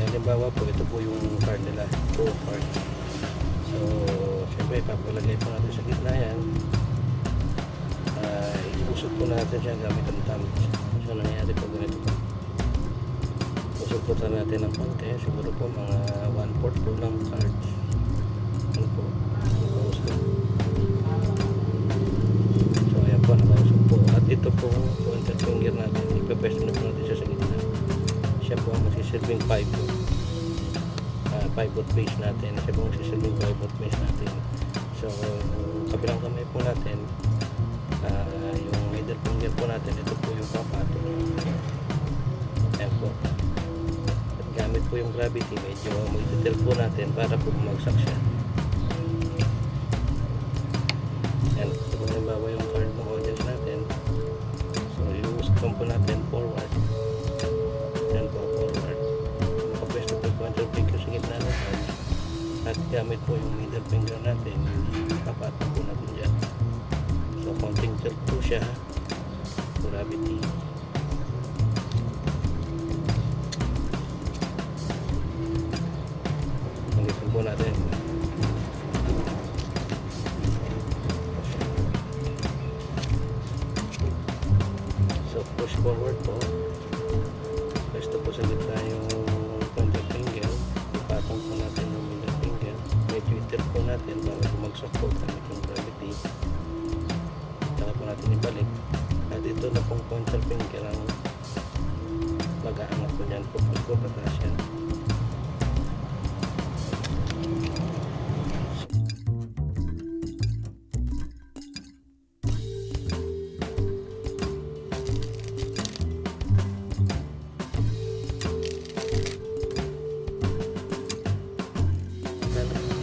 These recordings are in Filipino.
Halimbawa po, ito po yung card nila, pro card. So syempre papalagay po natin sa gitna yan. Iusog po natin siya gamit ang thumbs. So nangyari po ganito po, usog po natin ng konti, siguro po mga 1/4 po ng cards. Ano po, nakausog. So ayan po, nakausog po. At ito po, pointer finger natin, ipapesto na po natin siya sa gitna. Siya po ang magsisilbing 5 po. 5-volt base natin. Siya po ang magsisilbing 5-volt base natin. So kabilang kamay po natin, yung middle finger po natin, ito po yung papato. Ayan po. At gamit po yung gravity, medyo mag-tilt po natin para po bumagsak siya. Ayan, ito po halimbawa yung card ng audience natin. So iusap po natin forward. Ayan po, forward. Makapwesto po yung pointer finger sa gitna natin. At gamit po yung middle finger natin, papato po natin dyan. So konting tilt po siya, gravity. Ulitin po natin. So push forward po. Pwesto po sa gitna yung pointer finger. Ipatong po natin yung middle finger. Medyo tilt po natin para bumagsak po gamit yung gravity. Saka po natin ibalik. At ito na pong pointer finger ang mag-aangat po dyan po pag pataas yan.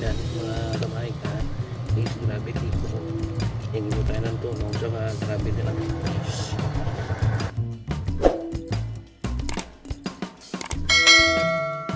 Dyan mga kamay ka, is gravity po. Hindi mo tayo ng tulong, saka gravity lang.